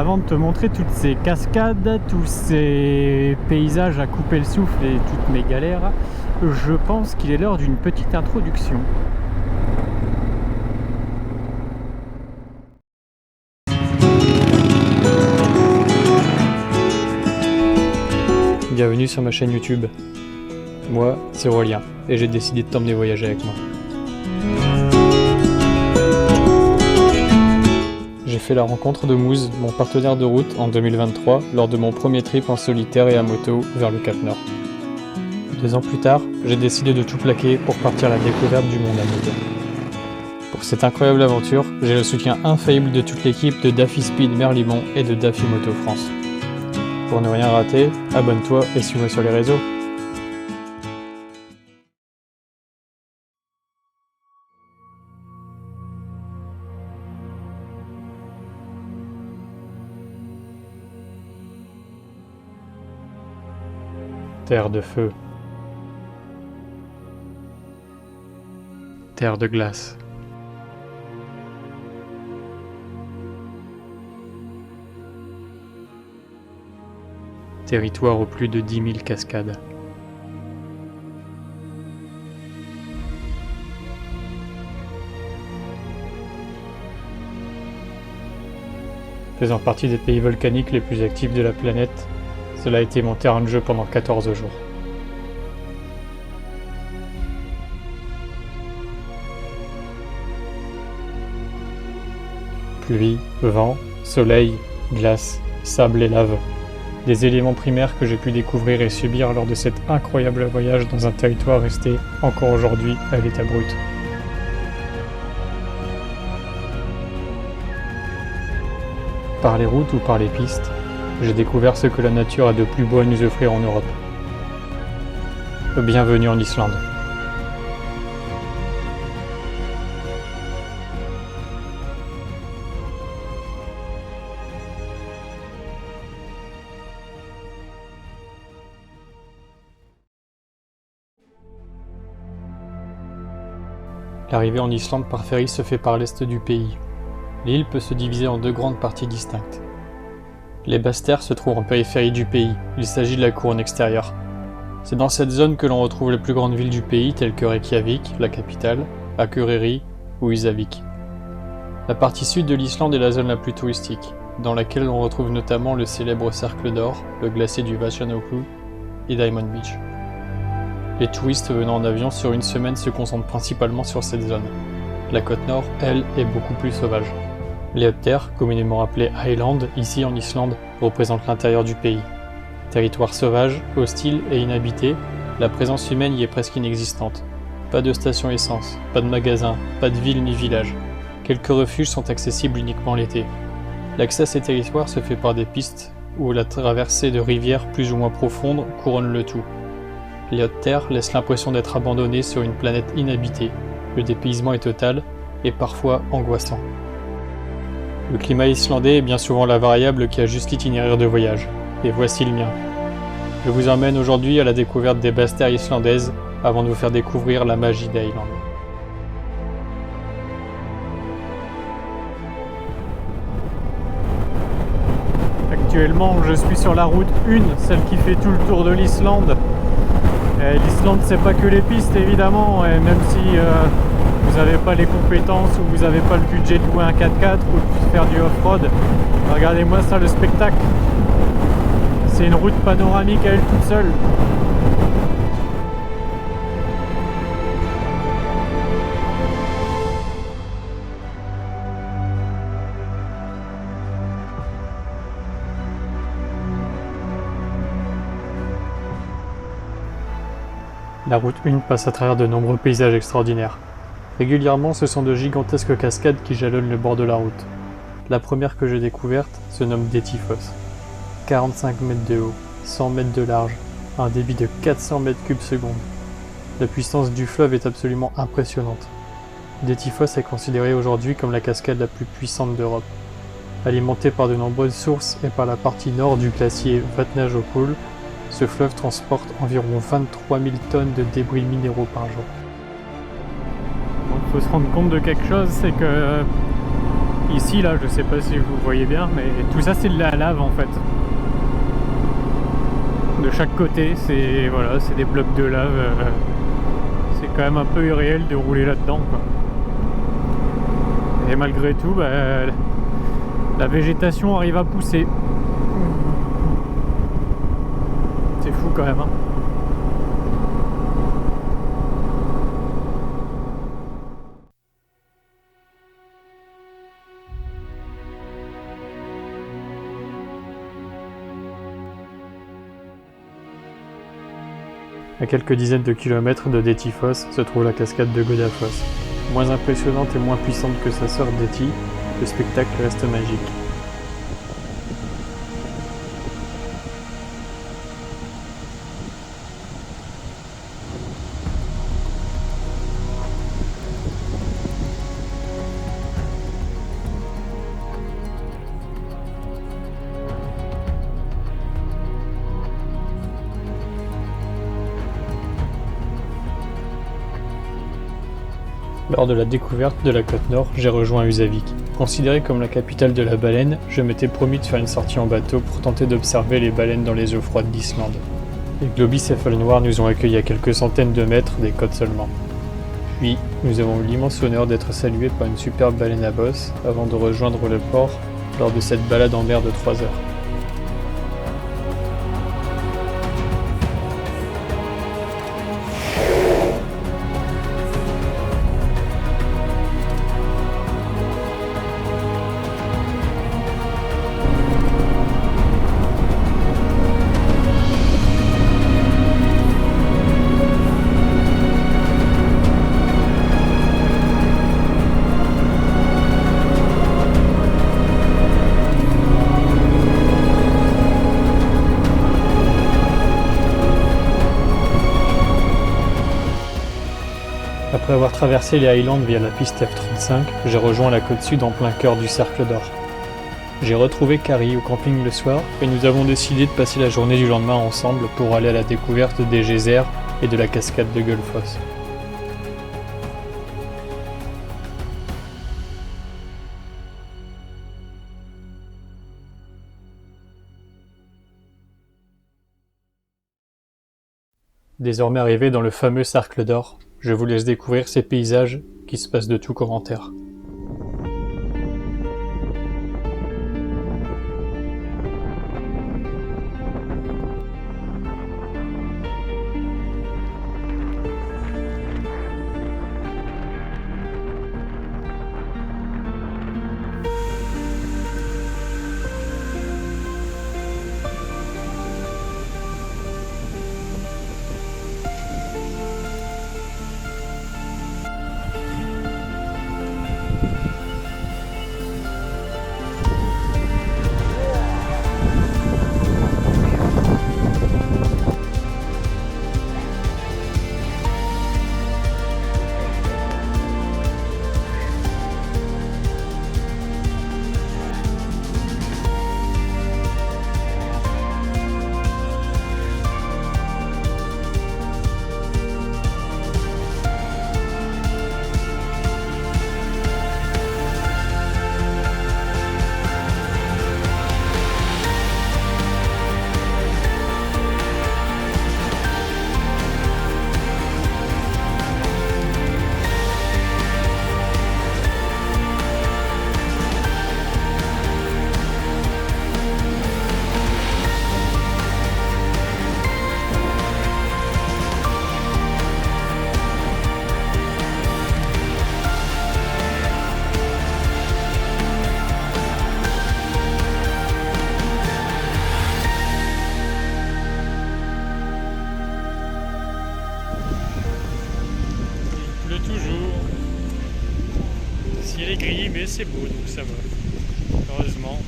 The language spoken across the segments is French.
avant de te montrer toutes ces cascades, tous ces paysages à couper le souffle et toutes mes galères, je pense qu'il est l'heure d'une petite introduction. Bienvenue sur ma chaîne YouTube. Moi, c'est Aurélien, et j'ai décidé de t'emmener voyager avec moi. J'ai fait la rencontre de Moose, mon partenaire de route, en 2023, lors de mon premier trip en solitaire et à moto vers le Cap Nord. 2 ans plus tard, j'ai décidé de tout plaquer pour partir à la découverte du monde à moto. Pour cette incroyable aventure, j'ai le soutien infaillible de toute l'équipe de Daffy Speed Merlimont et de Daffy Moto France. Pour ne rien rater, abonne-toi et suis-moi sur les réseaux. Terre de feu. Terre de glace. Territoire aux plus de 10 000 cascades. Faisant partie des pays volcaniques les plus actifs de la planète, cela a été mon terrain de jeu pendant 14 jours. Pluie, vent, soleil, glace, sable et lave. Des éléments primaires que j'ai pu découvrir et subir lors de cet incroyable voyage dans un territoire resté, encore aujourd'hui, à l'état brut. Par les routes ou par les pistes, j'ai découvert ce que la nature a de plus beau à nous offrir en Europe. Bienvenue en Islande. L'arrivée en Islande par ferry se fait par l'est du pays. L'île peut se diviser en 2 grandes parties distinctes. Les basses-terres se trouvent en périphérie du pays, il s'agit de la couronne extérieure. C'est dans cette zone que l'on retrouve les plus grandes villes du pays telles que Reykjavik, la capitale, Akureyri ou Húsavík. La partie sud de l'Islande est la zone la plus touristique, dans laquelle l'on retrouve notamment le célèbre Cercle d'Or, le glacier du Vatnajökull et Diamond Beach. Les touristes venant en avion sur une semaine se concentrent principalement sur cette zone. La côte nord, elle, est beaucoup plus sauvage. Les hautes terres, communément appelées Highland, ici en Islande, représentent l'intérieur du pays. Territoire sauvage, hostile et inhabité, la présence humaine y est presque inexistante. Pas de station essence, pas de magasins, pas de ville ni village. Quelques refuges sont accessibles uniquement l'été. L'accès à ces territoires se fait par des pistes où la traversée de rivières plus ou moins profondes couronne le tout. Les hautes terres laissent l'impression d'être abandonnées sur une planète inhabitée. Le dépaysement est total et parfois angoissant. Le climat islandais est bien souvent la variable qui ajuste l'itinéraire de voyage, et voici le mien. Je vous emmène aujourd'hui à la découverte des basses-terres islandaises avant de vous faire découvrir la magie d'Highland. Actuellement, je suis sur la route 1, celle qui fait tout le tour de l'Islande. L'Islande, c'est pas que les pistes évidemment, et même si vous n'avez pas les compétences ou vous n'avez pas le budget de louer un 4x4 ou de faire du off-road, regardez-moi ça, le spectacle. C'est une route panoramique à elle toute seule. La route 1 passe à travers de nombreux paysages extraordinaires. Régulièrement, ce sont de gigantesques cascades qui jalonnent le bord de la route. La première que j'ai découverte se nomme Dettifoss. 45 mètres de haut, 100 mètres de large, un débit de 400 mètres cubes seconde. La puissance du fleuve est absolument impressionnante. Dettifoss est considérée aujourd'hui comme la cascade la plus puissante d'Europe. Alimentée par de nombreuses sources et par la partie nord du glacier Vatnajökull, ce fleuve transporte environ 23 000 tonnes de débris minéraux par jour. Il faut se rendre compte de quelque chose, c'est que Ici, là, je sais pas si vous voyez bien, mais tout ça c'est de la lave en fait. De chaque côté, c'est voilà, c'est des blocs de lave. C'est quand même un peu irréel de rouler là-dedans, quoi. Et malgré tout, bah, la végétation arrive à pousser. C'est fou quand même, hein. À quelques dizaines de kilomètres de Dettifoss se trouve la cascade de Godafoss. Moins impressionnante et moins puissante que sa sœur Detti, le spectacle reste magique. Lors de la découverte de la côte nord, j'ai rejoint Husavik. Considérée comme la capitale de la baleine, je m'étais promis de faire une sortie en bateau pour tenter d'observer les baleines dans les eaux froides d'Islande. Les globicéphales noirs nous ont accueillis à quelques centaines de mètres des côtes seulement. Puis, nous avons eu l'immense honneur d'être salués par une superbe baleine à bosse avant de rejoindre le port lors de cette balade en mer de 3 heures. Après avoir traversé les Highlands via la piste F35, j'ai rejoint la côte sud en plein cœur du Cercle d'Or. J'ai retrouvé Carrie au camping le soir et nous avons décidé de passer la journée du lendemain ensemble pour aller à la découverte des geysers et de la cascade de Gullfoss. Désormais arrivé dans le fameux Cercle d'Or, je vous laisse découvrir ces paysages qui se passent de tout commentaire. Le ciel est gris, mais c'est beau, donc ça va. Heureusement.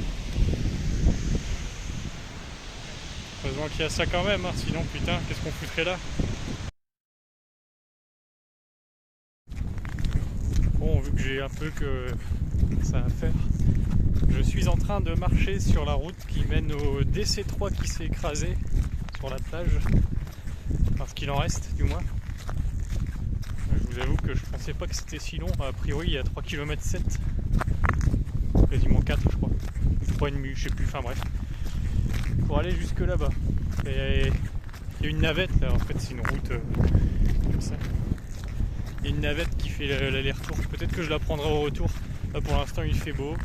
Heureusement qu'il y a ça quand même, hein, sinon putain, qu'est-ce qu'on foutrait là? Bon, vu que j'ai un peu que ça à faire, je suis en train de marcher sur la route qui mène au DC3 qui s'est écrasé sur la plage. Parce qu'il en reste, du moins. Je vous avoue que je pensais pas que c'était si long. A priori, il y a 3 km 7. quasiment 4 je crois, 3,5 je sais plus, enfin bref, pour aller jusque là-bas. Et il y a une navette là, en fait c'est une route comme ça. Il y a une navette qui fait l'aller-retour, peut-être que je la prendrai au retour. Là pour l'instant il fait beau,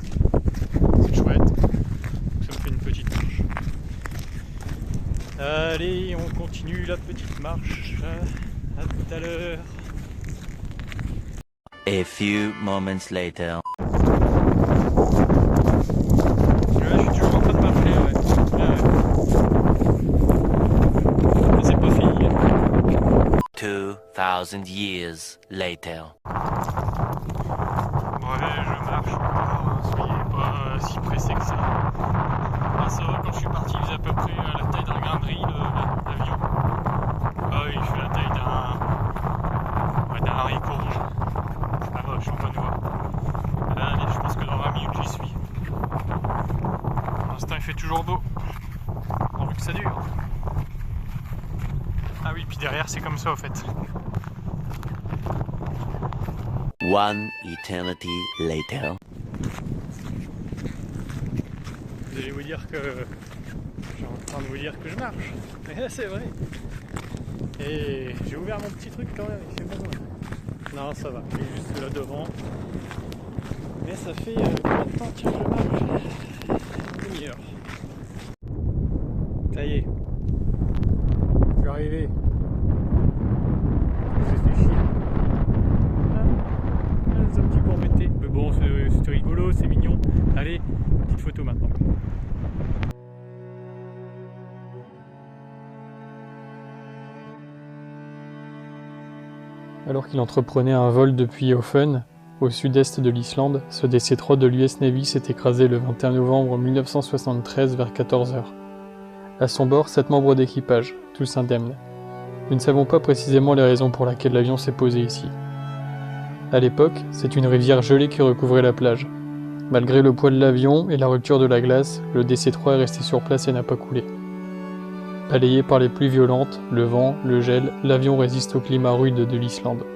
c'est chouette, ça me fait une petite marche. Allez, on continue la petite marche, à tout à l'heure. A few moments later. Je suis toujours en train de marcher, mais c'est pas fini. 2000 years later. Ouais, je marche encore, soyez pas si pressés que ça. Ah, ça va, quand je suis parti, il faisait à peu près la taille d'un grain de riz, l'avion. Ah oui, il fait la taille d'un haricot rouge. Ah va, je suis en bonne voie. Allez, je pense que dans 20 minutes, j'y suis. Pour l'instant, il fait toujours beau, pourvu que ça dure. Ah oui, puis derrière, c'est comme ça, au fait. One eternity later. Vous allez vous dire que j'ai en train de vous dire que je marche. Mais c'est vrai. Et j'ai ouvert mon petit truc quand même, il fait bon. Non, ça va, il est juste là devant. Mais ça fait combien de temps que je marche? Une demi-heure. Ça y est. Je suis arrivé. Je fait chier. C'est un petit peu embêté. Mais bon, c'est rigolo, c'est mignon. Allez, petite photo maintenant. Alors qu'il entreprenait un vol depuis Hoffen, au sud-est de l'Islande, ce DC-3 de l'US Navy s'est écrasé le 21 novembre 1973 vers 14h. À son bord, 7 membres d'équipage, tous indemnes. Nous ne savons pas précisément les raisons pour lesquelles l'avion s'est posé ici. À l'époque, c'est une rivière gelée qui recouvrait la plage. Malgré le poids de l'avion et la rupture de la glace, le DC-3 est resté sur place et n'a pas coulé. Balayé par les pluies violentes, le vent, le gel, l'avion résiste au climat rude de l'Islande.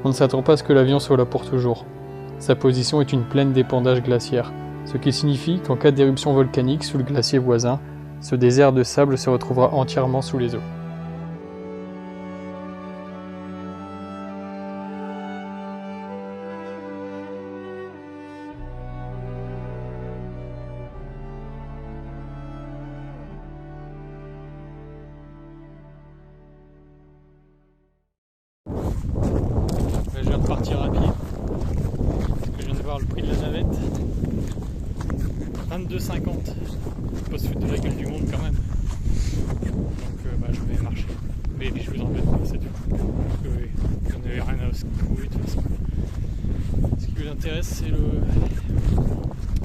On ne s'attend pas à ce que l'avion soit là pour toujours. Sa position est une plaine d'épandage glaciaire, ce qui signifie qu'en cas d'éruption volcanique sous le glacier voisin, ce désert de sable se retrouvera entièrement sous les eaux. Je viens de partir à pied, parce que je viens de voir le prix de la navette. 22,50. Faut pas se foutre de la gueule du monde quand même. Donc je vais marcher. Mais je vous embête pas, c'est tout. Parce que j'en avais rien à se trouver de toute façon. Ce qui vous intéresse, c'est le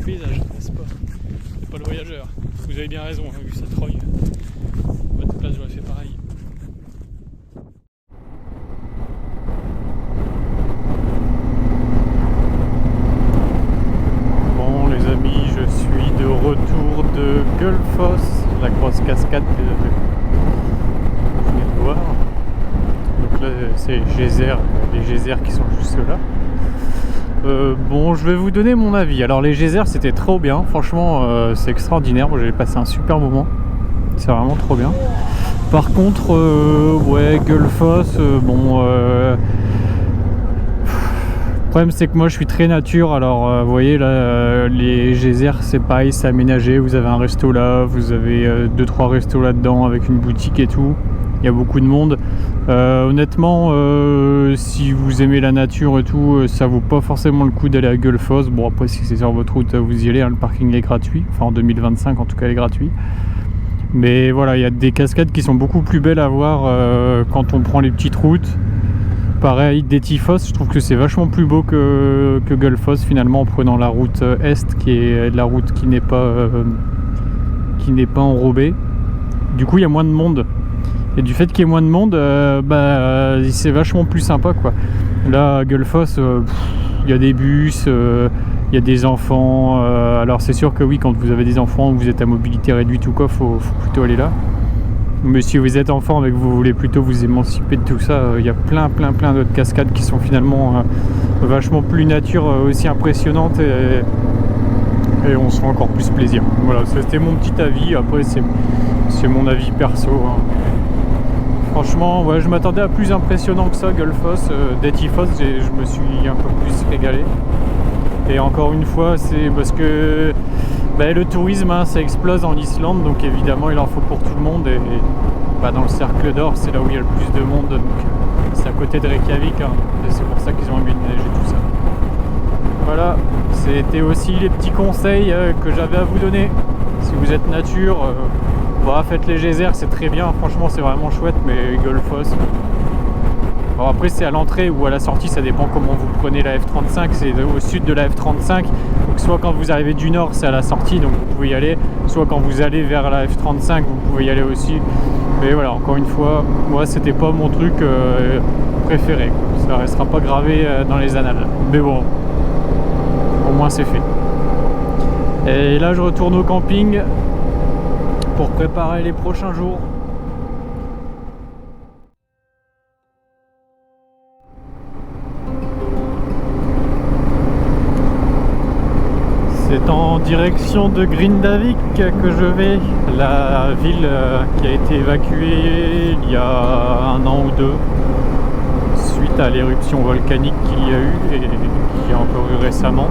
paysage, n'est-ce pas? C'est pas le voyageur. Vous avez bien raison, vu ça trogne. À votre place, j'aurais fait pareil. Je suis de retour de Gullfoss, la grosse cascade que vous venez de voir. Donc là c'est les geysers qui sont juste là. Bon, je vais vous donner mon avis. Alors les geysers c'était trop bien, franchement c'est extraordinaire, moi j'ai passé un super moment. C'est vraiment trop bien. Par contre, ouais, Gullfoss, bon... Le problème c'est que moi je suis très nature, alors vous voyez là les geysers c'est pareil, c'est aménagé, vous avez un resto là, vous avez 2-3 restos là-dedans avec une boutique et tout, il y a beaucoup de monde. Honnêtement si vous aimez la nature et tout, ça vaut pas forcément le coup d'aller à Gullfoss. Bon après si c'est sur votre route vous y allez, hein, le parking est gratuit, enfin en 2025 en tout cas il est gratuit. Mais voilà, il y a des cascades qui sont beaucoup plus belles à voir quand on prend les petites routes. Pareil, Dettifoss, je trouve que c'est vachement plus beau que Gullfoss finalement en prenant la route est qui est la route qui n'est pas enrobée. Du coup il y a moins de monde. Et du fait qu'il y ait moins de monde, c'est vachement plus sympa quoi. Là à Gullfoss, il y a des bus, il y a des enfants. Alors c'est sûr que oui, quand vous avez des enfants, vous êtes à mobilité réduite ou quoi, faut plutôt aller là. Mais si vous êtes enfant et que vous voulez plutôt vous émanciper de tout ça, il y a plein d'autres cascades qui sont finalement vachement plus nature, aussi impressionnantes et on se fait encore plus plaisir. Voilà, c'était mon petit avis. Après, c'est mon avis perso. Hein. Franchement, ouais, je m'attendais à plus impressionnant que ça, Gullfoss. Dettifoss, je me suis un peu plus régalé. Et encore une fois, c'est parce que le tourisme, hein, ça explose en Islande, donc évidemment il en faut pour tout le monde. Et dans le cercle d'or, c'est là où il y a le plus de monde, donc c'est à côté de Reykjavik, hein, et c'est pour ça qu'ils ont mis de neige et tout ça. Voilà, c'était aussi les petits conseils que j'avais à vous donner. Si vous êtes nature, faites les geysers, c'est très bien, franchement c'est vraiment chouette, mais Gullfoss. Bon, après c'est à l'entrée ou à la sortie, ça dépend comment vous prenez la F35, c'est au sud de la F35, donc soit quand vous arrivez du nord c'est à la sortie, donc vous pouvez y aller, soit quand vous allez vers la F35 vous pouvez y aller aussi. Mais voilà, encore une fois, moi c'était pas mon truc préféré, ça restera pas gravé dans les annales, mais bon, au moins c'est fait. Et là je retourne au camping pour préparer les prochains jours. C'est en direction de Grindavik que je vais, la ville qui a été évacuée il y a 1 an ou 2 suite à l'éruption volcanique qu'il y a eu et qui a encore eu récemment.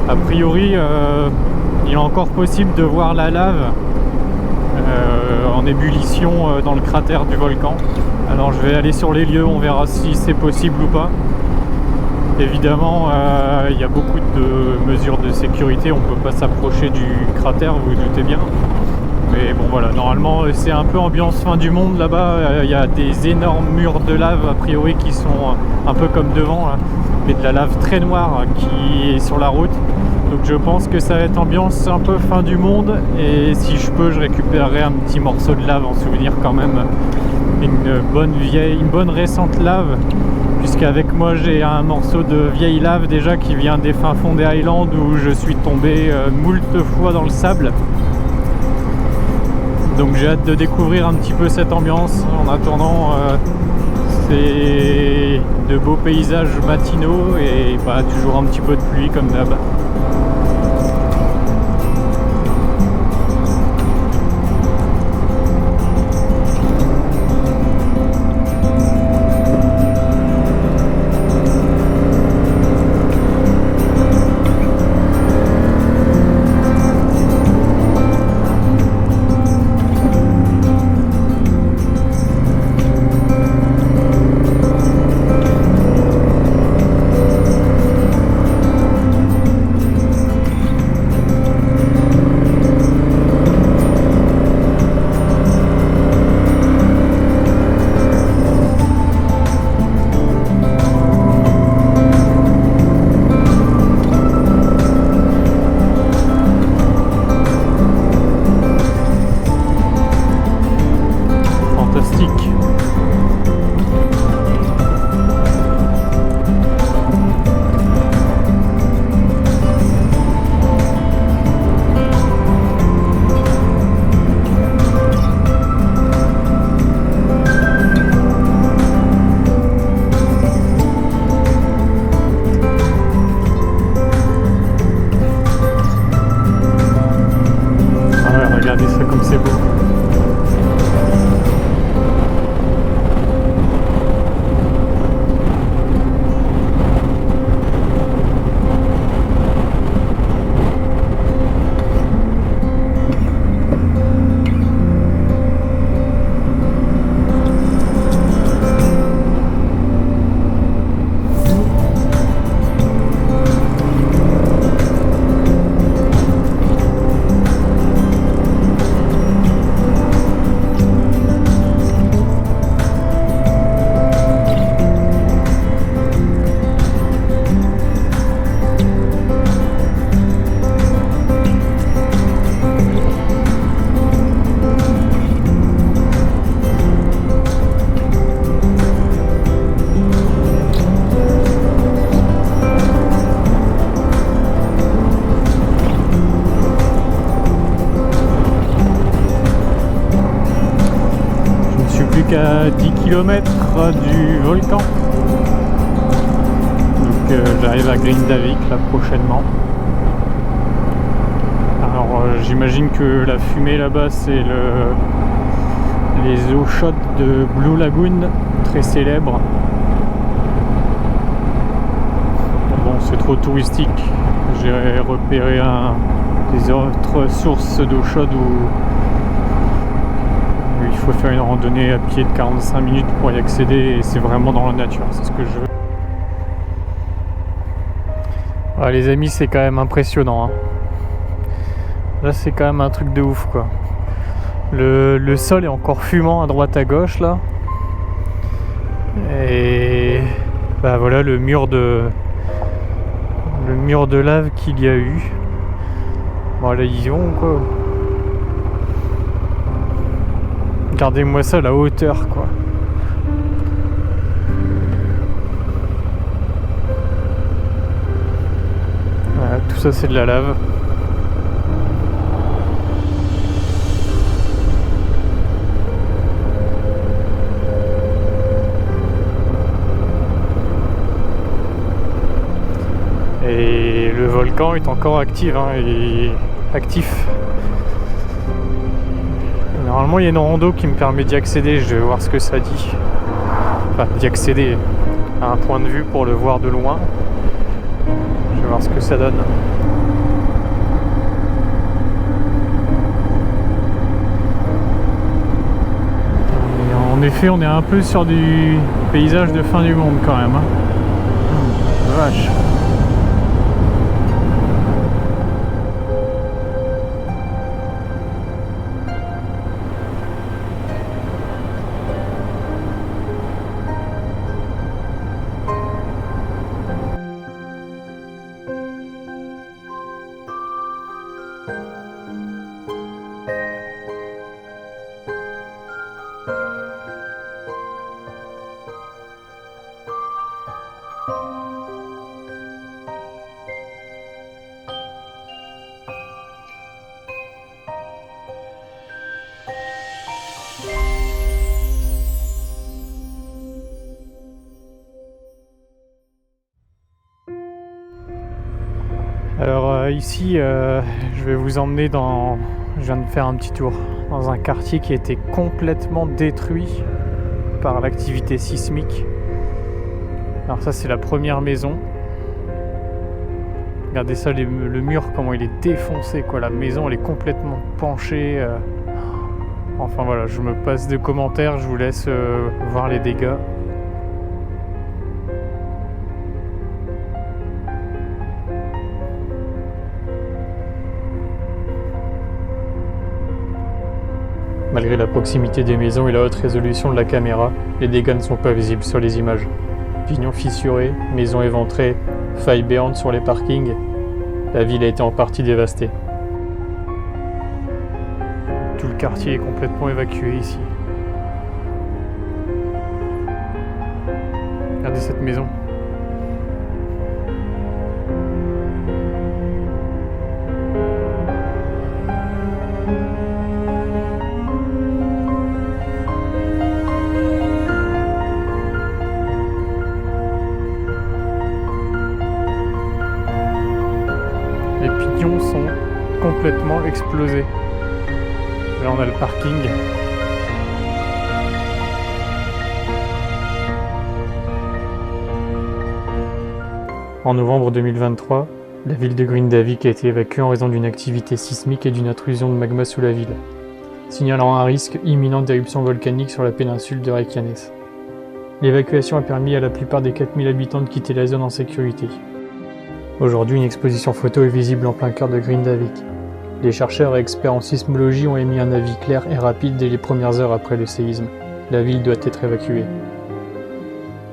A priori, il est encore possible de voir la lave en ébullition dans le cratère du volcan. Alors je vais aller sur les lieux, on verra si c'est possible ou pas. Évidemment, il y a beaucoup de mesures de sécurité, on ne peut pas s'approcher du cratère, vous vous doutez bien. Mais bon voilà, normalement c'est un peu ambiance fin du monde là-bas, il y a des énormes murs de lave a priori qui sont un peu comme devant, là, mais de la lave très noire qui est sur la route. Donc je pense que ça va être ambiance un peu fin du monde, et si je peux je récupérerai un petit morceau de lave en souvenir quand même, une bonne récente lave, puisqu'avec moi j'ai un morceau de vieille lave déjà qui vient des fins fonds des Highlands où je suis tombé moult fois dans le sable. Donc j'ai hâte de découvrir un petit peu cette ambiance. En attendant, c'est de beaux paysages matinaux et toujours un petit peu de pluie comme d'hab. km du volcan. Donc j'arrive à Grindavik là prochainement. Alors j'imagine que la fumée là-bas c'est les eaux chaudes de Blue Lagoon, très célèbres. Bon, c'est trop touristique. J'ai repéré des autres sources d'eau chaude où il faut faire une randonnée à pied de 45 minutes pour y accéder et c'est vraiment dans la nature, c'est ce que je veux. Ah, les amis, c'est quand même impressionnant, hein. Là c'est quand même un truc de ouf quoi. Le sol est encore fumant à droite à gauche là. Et bah voilà le mur de lave qu'il y a eu. Bon là ils y vont quoi. Regardez-moi ça, la hauteur quoi. Voilà, tout ça c'est de la lave. Et le volcan est encore actif, hein, actif. Normalement il y a une rando qui me permet d'y accéder, je vais voir ce que ça dit. Enfin d'y accéder à un point de vue pour le voir de loin. Je vais voir ce que ça donne. Et en effet on est un peu sur du paysage de fin du monde quand même, hein. Vache. Alors ici, je vais vous emmener dans... Je viens de faire un petit tour dans un quartier qui a été complètement détruit par l'activité sismique. Alors ça c'est la première maison. Regardez ça, le mur, comment il est défoncé quoi. La maison elle est complètement penchée. Enfin voilà, je me passe de commentaires, je vous laisse voir les dégâts. Malgré la proximité des maisons et la haute résolution de la caméra, les dégâts ne sont pas visibles sur les images. Pignons fissurés, maisons éventrées, failles béantes sur les parkings, la ville a été en partie dévastée. Tout le quartier est complètement évacué ici. Regardez cette maison. Les pignons sont complètement explosés. Là on a le parking. En novembre 2023, la ville de Grindavik a été évacuée en raison d'une activité sismique et d'une intrusion de magma sous la ville, signalant un risque imminent d'éruption volcanique sur la péninsule de Reykjanes. L'évacuation a permis à la plupart des 4000 habitants de quitter la zone en sécurité. Aujourd'hui, une exposition photo est visible en plein cœur de Grindavik. Les chercheurs et experts en sismologie ont émis un avis clair et rapide dès les premières heures après le séisme. La ville doit être évacuée.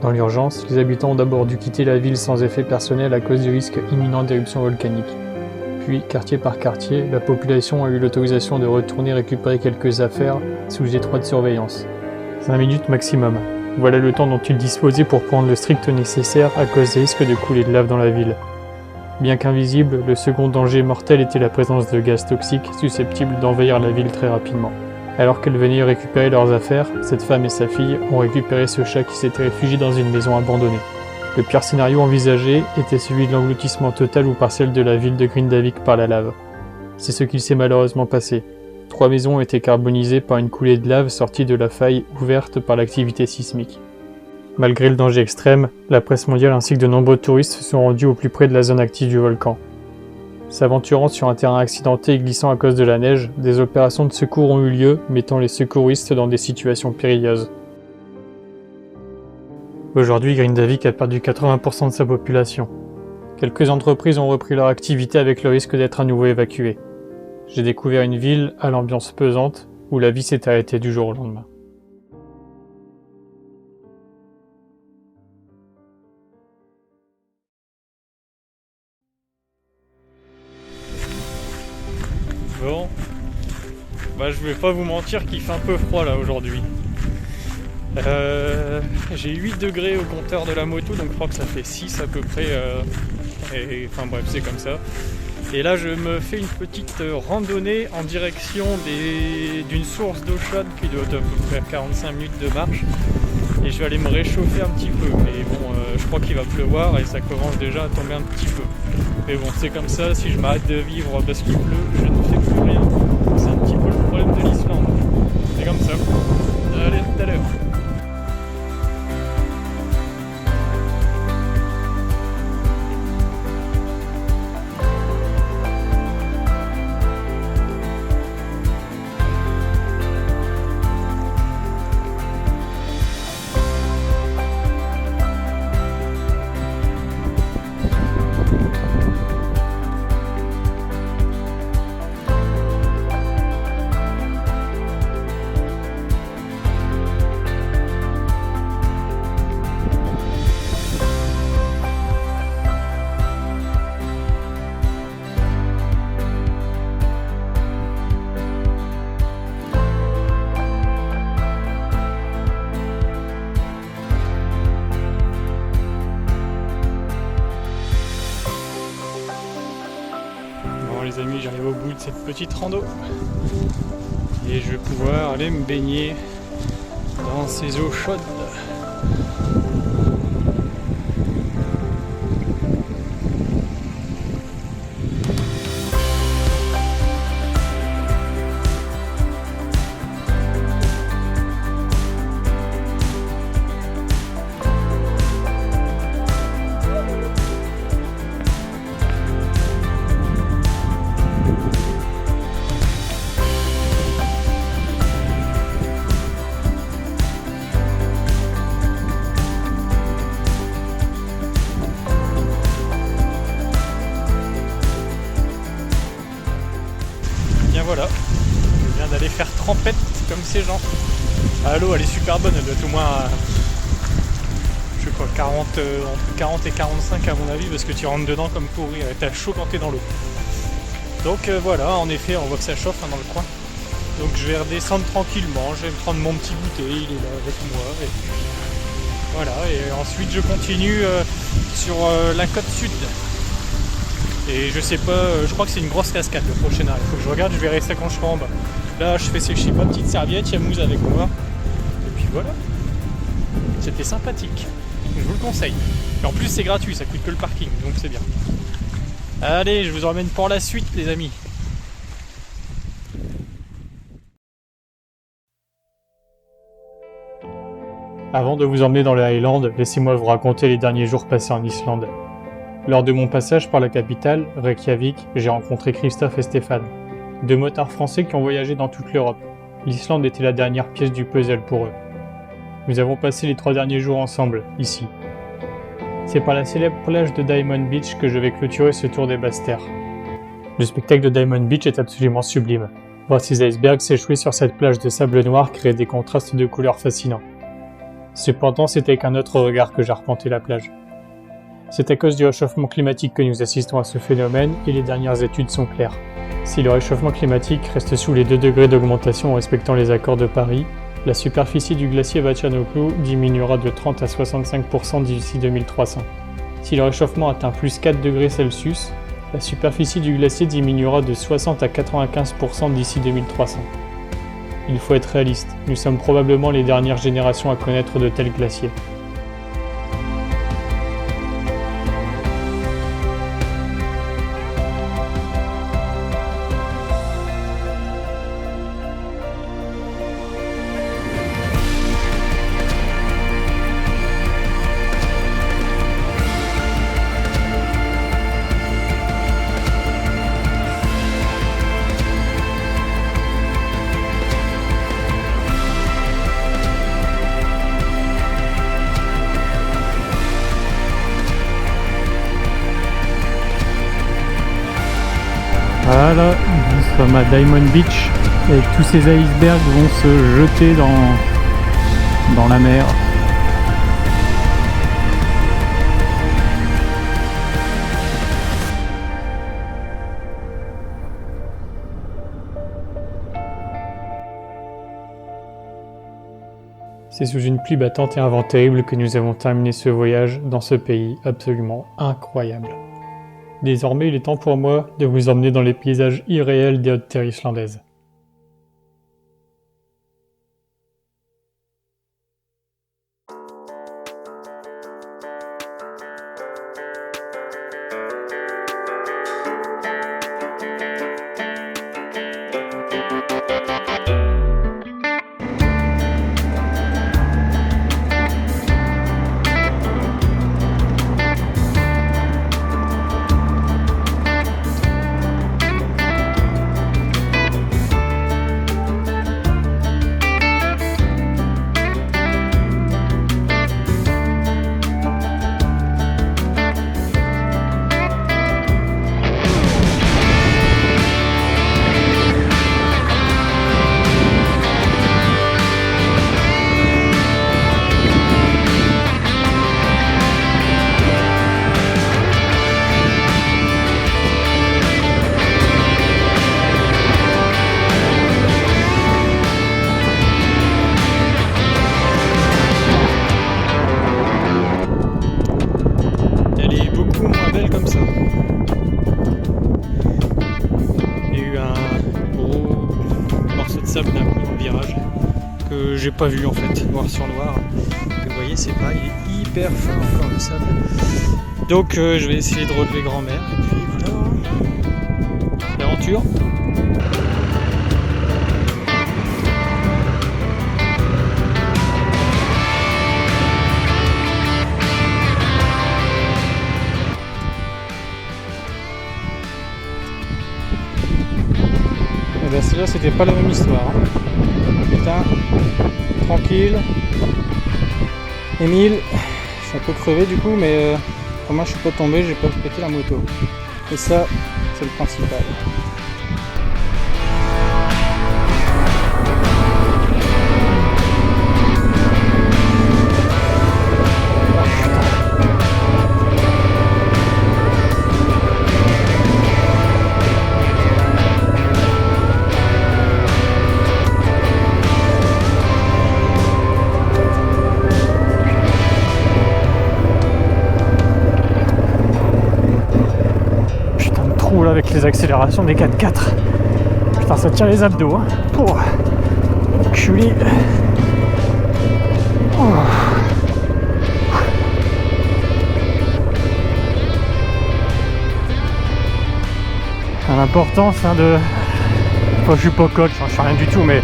Dans l'urgence, les habitants ont d'abord dû quitter la ville sans effet personnel à cause du risque imminent d'éruption volcanique. Puis, quartier par quartier, la population a eu l'autorisation de retourner récupérer quelques affaires sous étroite surveillance. 5 minutes maximum. Voilà le temps dont ils disposaient pour prendre le strict nécessaire à cause des risques de couler de lave dans la ville. Bien qu'invisible, le second danger mortel était la présence de gaz toxiques susceptibles d'envahir la ville très rapidement. Alors qu'elles venaient récupérer leurs affaires, cette femme et sa fille ont récupéré ce chat qui s'était réfugié dans une maison abandonnée. Le pire scénario envisagé était celui de l'engloutissement total ou partiel de la ville de Grindavik par la lave. C'est ce qu'il s'est malheureusement passé. 3 maisons ont été carbonisées par une coulée de lave sortie de la faille ouverte par l'activité sismique. Malgré le danger extrême, la presse mondiale ainsi que de nombreux touristes se sont rendus au plus près de la zone active du volcan. S'aventurant sur un terrain accidenté et glissant à cause de la neige, des opérations de secours ont eu lieu, mettant les secouristes dans des situations périlleuses. Aujourd'hui, Grindavik a perdu 80% de sa population. Quelques entreprises ont repris leur activité avec le risque d'être à nouveau évacuées. J'ai découvert une ville à l'ambiance pesante, où la vie s'est arrêtée du jour au lendemain. Bon, je vais pas vous mentir qu'il fait un peu froid là aujourd'hui. J'ai 8 degrés au compteur de la moto, donc je crois que ça fait 6 à peu près. Enfin bref, c'est comme ça. Et là, je me fais une petite randonnée en direction d'une source d'eau chaude qui doit être à peu près à 45 minutes de marche. Et je vais aller me réchauffer un petit peu. Mais bon, je crois qu'il va pleuvoir et ça commence déjà à tomber un petit peu. Mais bon, c'est comme ça, si je m'arrête de vivre parce qu'il pleut, je ne fais plus rien. C'est un petit peu le problème de l'Islande. C'est comme ça. Allez, tout à l'heure. Les amis, j'arrive au bout de cette petite rando et je vais pouvoir aller me baigner dans ces eaux chaudes. Voilà, je viens d'aller faire trempette comme ces gens. Ah, l'eau elle est super bonne, elle doit être au moins je sais pas, 40, entre 40 et 45 à mon avis, parce que tu rentres dedans comme pour rire et t'as chaud quand t'es dans l'eau. Donc voilà, en effet on voit que ça chauffe dans le coin. Donc je vais redescendre tranquillement, je vais me prendre mon petit goûter, il est là avec moi. Et puis, voilà, et ensuite je continue sur la côte sud. Et je sais pas, je crois que c'est une grosse cascade le prochain arrêt. Faut que je regarde, je verrai ça quand je serai en bas. Là je fais sécher ma petite serviette, il y a Mousse avec moi. Et puis voilà. C'était sympathique. Je vous le conseille. Et en plus c'est gratuit, ça coûte que le parking, donc c'est bien. Allez, je vous emmène pour la suite les amis. Avant de vous emmener dans les Highlands, laissez-moi vous raconter les derniers jours passés en Islande. Lors de mon passage par la capitale, Reykjavik, j'ai rencontré Christophe et Stéphane, 2 motards français qui ont voyagé dans toute l'Europe. L'Islande était la dernière pièce du puzzle pour eux. Nous avons passé les 3 derniers jours ensemble, ici. C'est par la célèbre plage de Diamond Beach que je vais clôturer ce tour des Basses-Terres. Le spectacle de Diamond Beach est absolument sublime. Voir ces icebergs s'échouer sur cette plage de sable noir crée des contrastes de couleurs fascinants. Cependant, c'est avec un autre regard que j'arpentais la plage. C'est à cause du réchauffement climatique que nous assistons à ce phénomène et les dernières études sont claires. Si le réchauffement climatique reste sous les 2 degrés d'augmentation en respectant les accords de Paris, la superficie du glacier Vatnajökull diminuera de 30 à 65% d'ici 2300. Si le réchauffement atteint plus 4 degrés Celsius, la superficie du glacier diminuera de 60 à 95% d'ici 2300. Il faut être réaliste, nous sommes probablement les dernières générations à connaître de tels glaciers. Voilà, nous sommes à Diamond Beach et tous ces icebergs vont se jeter dans la mer. C'est sous une pluie battante et un vent terrible que nous avons terminé ce voyage dans ce pays absolument incroyable. Désormais, il est temps pour moi de vous emmener dans les paysages irréels des Hautes-Terres islandaises. Que j'ai pas vu en fait, noir sur noir. Vous voyez, c'est pas, il est hyper fin encore le sable. Donc je vais essayer de relever grand-mère et puis voilà. L'aventure. Et ben celle-là c'était pas la même histoire. Putain, tranquille. Émile, je suis un peu crevé du coup, mais comme moi je suis pas tombé, j'ai pas pété la moto. Et ça, c'est le principal. Avec les accélérations des 4x4. Putain, ça tire les abdos, hein. Pour enculé. Oh. L'importance de... Enfin, je suis pas coach, je suis rien du tout, mais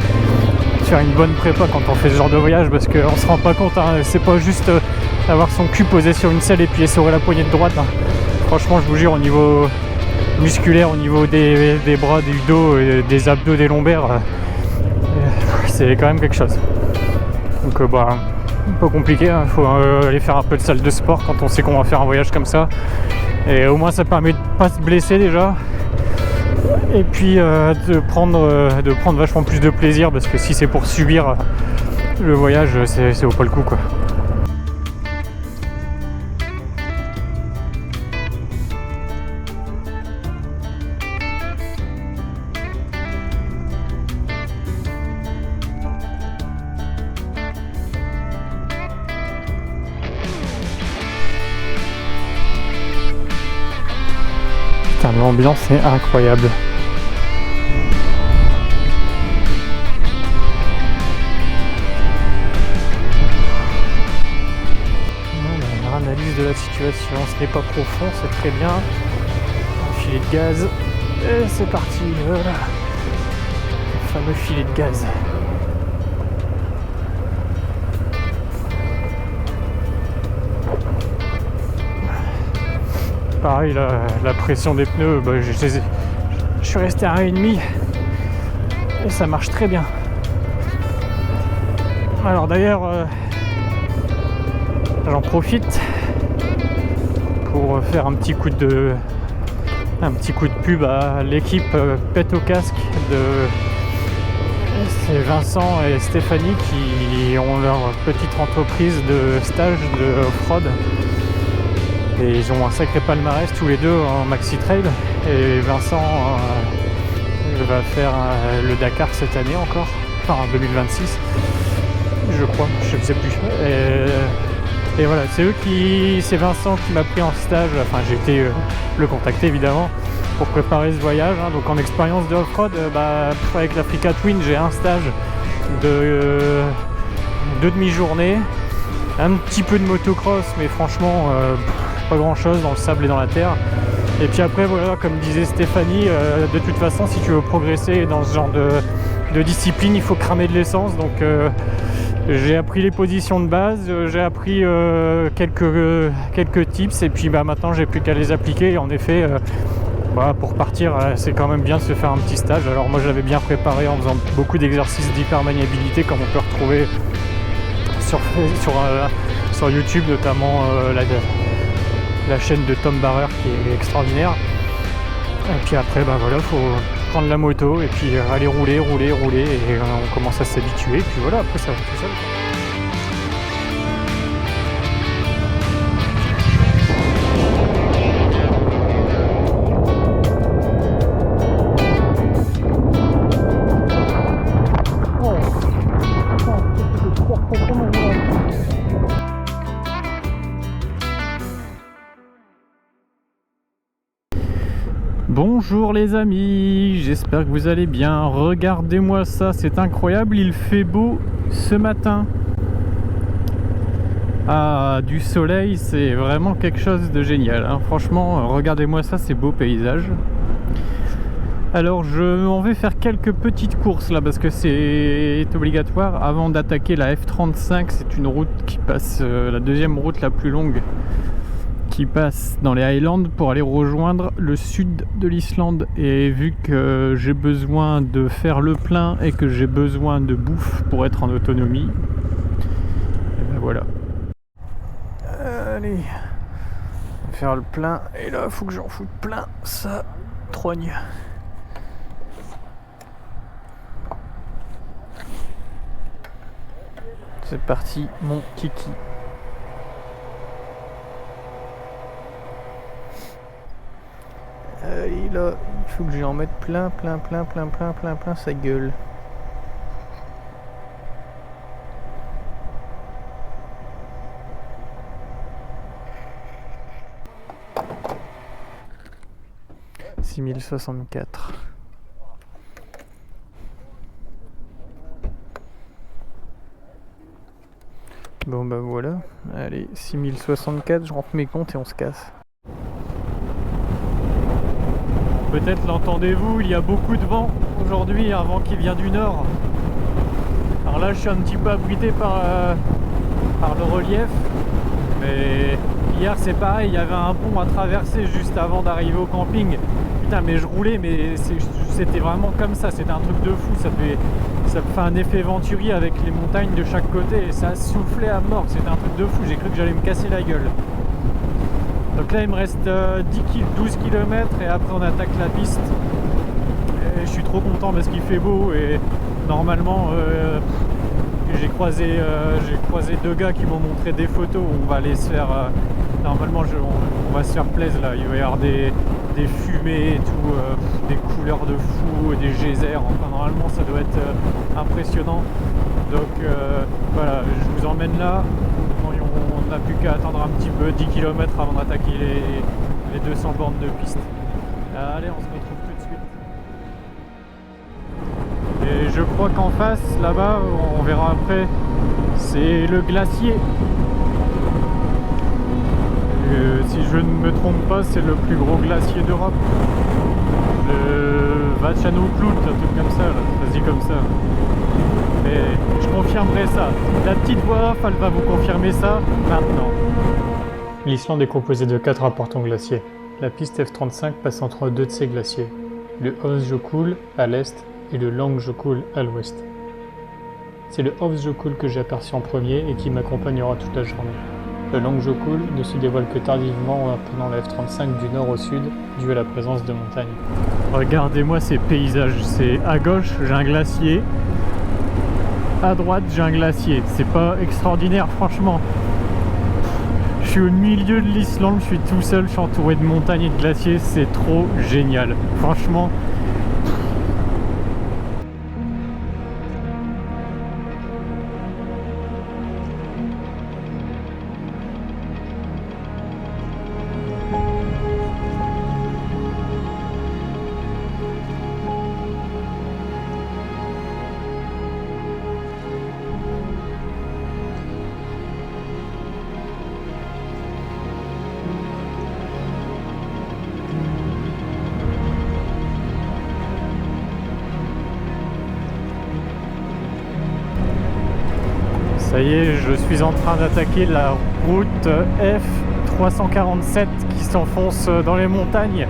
faire une bonne prépa quand on fait ce genre de voyage, parce qu'on se rend pas compte, hein. C'est pas juste avoir son cul posé sur une selle et puis essorer la poignée de droite, hein. Franchement, je vous jure, au niveau musculaire, au niveau des bras, du dos, des abdos, des lombaires, c'est quand même quelque chose. Donc un peu compliqué, il faut aller faire un peu de salle de sport quand on sait qu'on va faire un voyage comme ça, et au moins ça permet de pas se blesser déjà, et puis de prendre vachement plus de plaisir, parce que si c'est pour subir le voyage, c'est vaut pas le coup quoi. L'ambiance est incroyable. analyse de la situation. Ce n'est pas profond, c'est très bien. Un filet de gaz. Et c'est parti, voilà. Le fameux filet de gaz. Pareil, la pression des pneus, bah, je suis resté à 1,5 et ça marche très bien. Alors d'ailleurs, j'en profite pour faire un petit coup de pub à l'équipe Pète au casque c'est Vincent et Stéphanie qui ont leur petite entreprise de stage de off-road. Et ils ont un sacré palmarès tous les deux en maxi trail. Et Vincent va faire le Dakar cette année encore, enfin en 2026, je crois, je ne sais plus. Et voilà, c'est Vincent qui m'a pris en stage. Enfin, j'ai été le contacter évidemment pour préparer ce voyage. Hein. Donc en expérience de off-road, avec l'Africa Twin, j'ai un stage de 2 demi-journées, un petit peu de motocross, mais franchement. Pas grand chose dans le sable et dans la terre. Et puis après voilà, comme disait Stéphanie, de toute façon si tu veux progresser dans ce genre de discipline, il faut cramer de l'essence. Donc j'ai appris les positions de base, j'ai appris quelques tips et puis maintenant j'ai plus qu'à les appliquer. Et en effet pour partir c'est quand même bien de se faire un petit stage. Alors moi j'avais bien préparé en faisant beaucoup d'exercices d'hypermaniabilité comme on peut retrouver sur YouTube, notamment la chaîne de Tom Barrer qui est extraordinaire. Et puis après voilà, faut prendre la moto et puis aller rouler et on commence à s'habituer et puis voilà, après ça va tout seul. Bonjour les amis, j'espère que vous allez bien. Regardez-moi ça, c'est incroyable, il fait beau ce matin. Ah, du soleil, c'est vraiment quelque chose de génial, hein. Franchement, regardez-moi ça, c'est beau paysage. Alors je m'en vais faire quelques petites courses là parce que c'est obligatoire avant d'attaquer la F35. C'est une route qui passe, la deuxième route la plus longue qui passe dans les Highlands pour aller rejoindre le sud de l'Islande. Et vu que j'ai besoin de faire le plein et que j'ai besoin de bouffe pour être en autonomie, et ben voilà. Allez, faire le plein. Et là, faut que j'en foute plein. Ça trogne. C'est parti, mon kiki. Allez là, il faut que j'en mette plein sa gueule. « 6064 ». Bon bah voilà, allez, 6064, je rentre mes comptes et on se casse. Peut-être l'entendez-vous, il y a beaucoup de vent aujourd'hui, un vent qui vient du nord. Alors là je suis un petit peu abrité par le relief, mais hier c'est pareil, il y avait un pont à traverser juste avant d'arriver au camping. Putain mais je roulais, mais c'était vraiment comme ça, c'était un truc de fou, ça fait un effet venturi avec les montagnes de chaque côté et ça soufflait à mort, c'était un truc de fou, j'ai cru que j'allais me casser la gueule. Donc là il me reste 12 km et après on attaque la piste. Et je suis trop content parce qu'il fait beau et normalement j'ai croisé 2 gars qui m'ont montré des photos où on va aller se faire normalement on va se faire plaisir là, il va y avoir des fumées et tout, des couleurs de fou, des geysers, enfin normalement ça doit être impressionnant. Donc voilà, je vous emmène là. On n'a plus qu'à attendre un petit peu, 10 km avant d'attaquer les 200 bornes de piste. Allez, on se retrouve tout de suite. Et je crois qu'en face, là-bas, on verra après, c'est le glacier. si je ne me trompe pas, c'est le plus gros glacier d'Europe. Le Vatchanou-Klut, un truc comme ça, là. Ça se dit comme ça. Mais je confirmerai ça. La petite voix off, elle va vous confirmer ça maintenant. L'Islande est composée de 4 importants glaciers. La piste F35 passe entre deux de ces glaciers. Le Hofsjökull à l'est et le Langjökull à l'ouest. C'est le Hofsjökull que j'ai aperçu en premier et qui m'accompagnera toute la journée. Le Langjökull ne se dévoile que tardivement en apprenant la F35 du nord au sud, dû à la présence de montagnes. Regardez-moi ces paysages, c'est à gauche j'ai un glacier, à droite j'ai un glacier, c'est pas extraordinaire franchement. Je suis au milieu de l'Islande, je suis tout seul, je suis entouré de montagnes et de glaciers, c'est trop génial, franchement. Ça y est, je suis en train d'attaquer la route F347 qui s'enfonce dans les montagnes.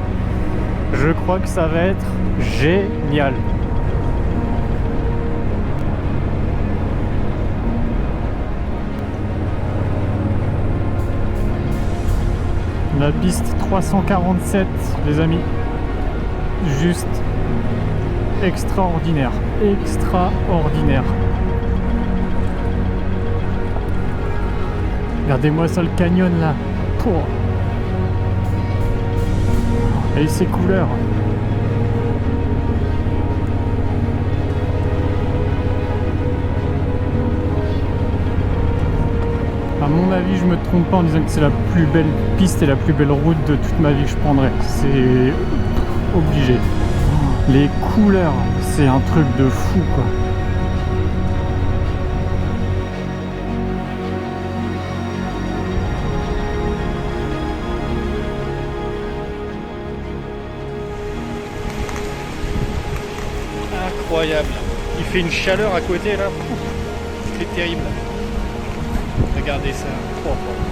Je crois que ça va être génial. La piste 347, les amis. Juste extraordinaire. Extraordinaire. Regardez-moi ça, le canyon là. Pouah. Et ses couleurs. À mon avis, je me trompe pas en disant que c'est la plus belle piste et la plus belle route de toute ma vie que je prendrais. C'est obligé. Les couleurs, c'est un truc de fou quoi. Incroyable. Il fait une chaleur à côté là. C'est terrible. Regardez ça. Oh, oh.